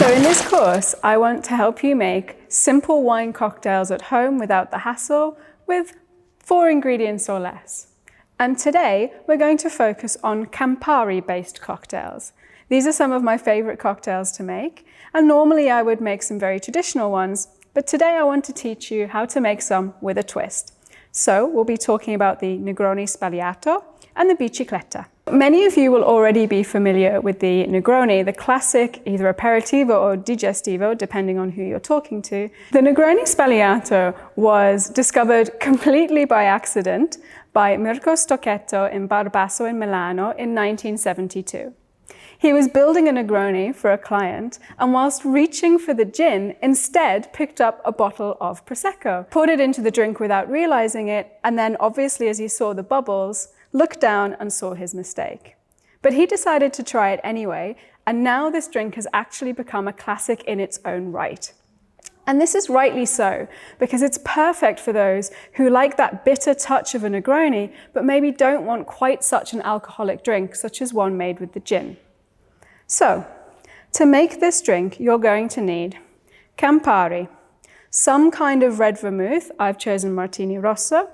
So in this course, I want to help you make simple wine cocktails at home without the hassle, with 4 ingredients or less. And today, we're going to focus on Campari-based cocktails. These are some of my favorite cocktails to make, and normally I would make some very traditional ones, but today I want to teach you how to make some with a twist. So we'll be talking about the Negroni Sbagliato and the Bicicletta. Many of you will already be familiar with the Negroni, the classic either aperitivo or digestivo, depending on who you're talking to. The Negroni Sbagliato was discovered completely by accident by Mirko Stocchetto in Barbasso in Milano in 1972. He was building a Negroni for a client, and whilst reaching for the gin, instead picked up a bottle of Prosecco, poured it into the drink without realizing it, and then obviously as he saw the bubbles, looked down and saw his mistake. But he decided to try it anyway, and now this drink has actually become a classic in its own right. And this is rightly so, because it's perfect for those who like that bitter touch of a Negroni, but maybe don't want quite such an alcoholic drink, such as one made with the gin. So, to make this drink, you're going to need Campari, some kind of red vermouth, I've chosen Martini Rosso,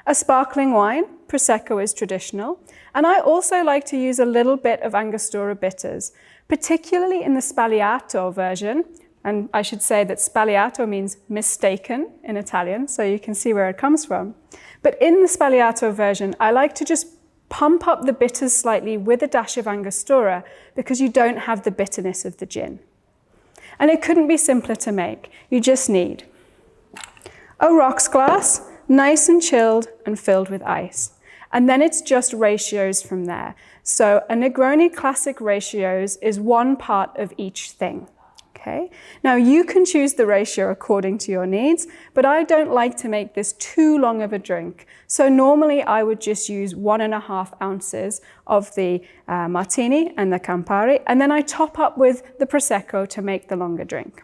a sparkling wine, Prosecco is traditional, and I also like to use a little bit of Angostura bitters, particularly in the Sbagliato version, and I should say that Sbagliato means mistaken in Italian, so you can see where it comes from. But in the Sbagliato version, I like to just pump up the bitters slightly with a dash of Angostura because you don't have the bitterness of the gin. And it couldn't be simpler to make. You just need a rocks glass, nice and chilled and filled with ice. And then it's just ratios from there. So a Negroni classic ratios is 1 part of each thing. Okay? Now you can choose the ratio according to your needs, but I don't like to make this too long of a drink. So normally I would just use 1.5 ounces of the Martini and the Campari, and then I top up with the Prosecco to make the longer drink.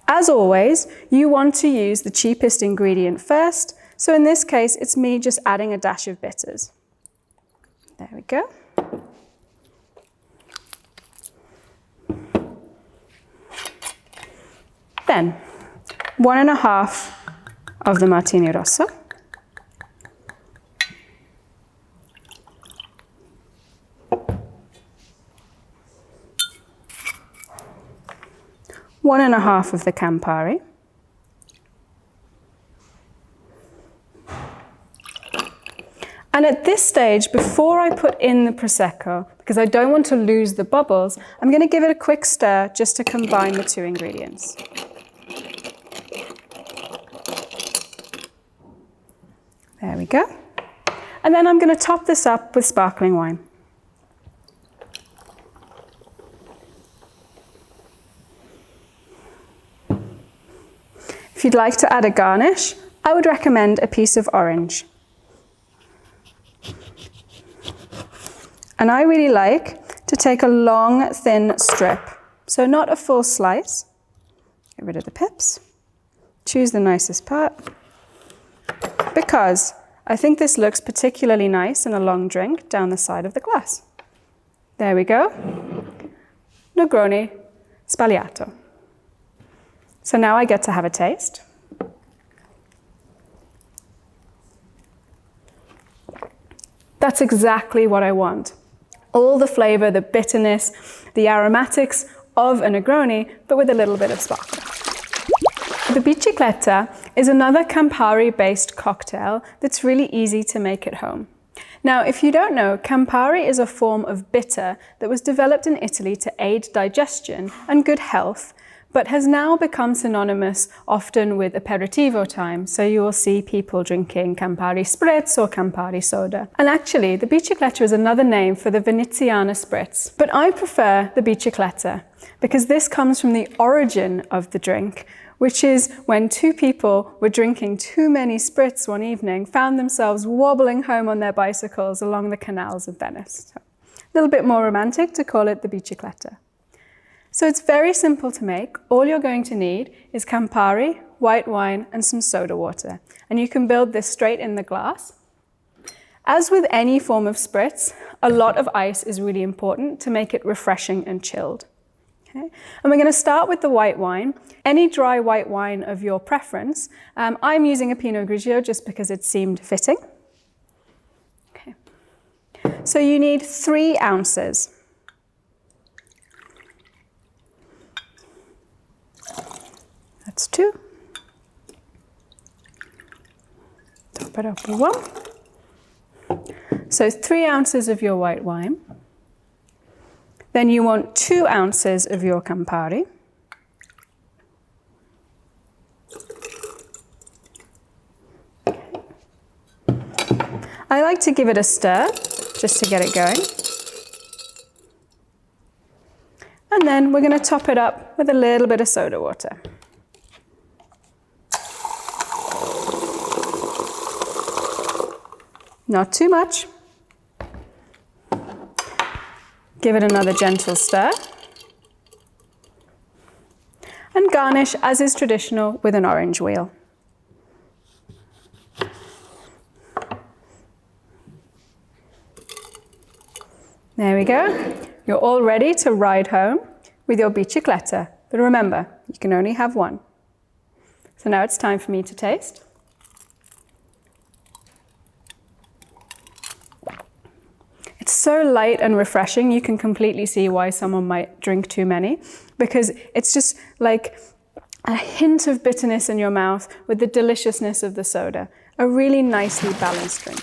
As always, you want to use the cheapest ingredient first. So in this case, it's me just adding a dash of bitters. There we go. Then, 1.5 of the Martini Rosso. One and a half of the Campari. And at this stage, before I put in the Prosecco, because I don't want to lose the bubbles, I'm going to give it a quick stir just to combine the 2 ingredients. There we go. And then I'm going to top this up with sparkling wine. If you'd like to add a garnish, I would recommend a piece of orange. And I really like to take a long, thin strip. So not a full slice. Get rid of the pips. Choose the nicest part. Because I think this looks particularly nice in a long drink down the side of the glass. There we go. Negroni Sbagliato. So now I get to have a taste. That's exactly what I want. All the flavor, the bitterness, the aromatics of a Negroni, but with a little bit of sparkle. The Bicicletta is another Campari-based cocktail that's really easy to make at home. Now, if you don't know, Campari is a form of bitter that was developed in Italy to aid digestion and good health, but has now become synonymous often with aperitivo time. So you will see people drinking Campari Spritz or Campari soda. And actually, the Bicicletta is another name for the Veneziana Spritz. But I prefer the Bicicletta because this comes from the origin of the drink, which is when 2 people were drinking too many spritz one evening, found themselves wobbling home on their bicycles along the canals of Venice. So, a little bit more romantic to call it the Bicicletta. So it's very simple to make. All you're going to need is Campari, white wine, and some soda water. And you can build this straight in the glass. As with any form of spritz, a lot of ice is really important to make it refreshing and chilled. Okay? And we're going to start with the white wine. Any dry white wine of your preference. I'm using a Pinot Grigio just because it seemed fitting. Okay. So you need 3 ounces. That's 2. Top it up with 1. So 3 ounces of your white wine. Then you want 2 ounces of your Campari. I like to give it a stir, just to get it going. And then we're going to top it up with a little bit of soda water. Not too much. Give it another gentle stir. And garnish, as is traditional, with an orange wheel. There we go. You're all ready to ride home with your bicicletta. But remember, you can only have one. So now it's time for me to taste. It's so light and refreshing, you can completely see why someone might drink too many, because it's just like a hint of bitterness in your mouth with the deliciousness of the soda. A really nicely balanced drink.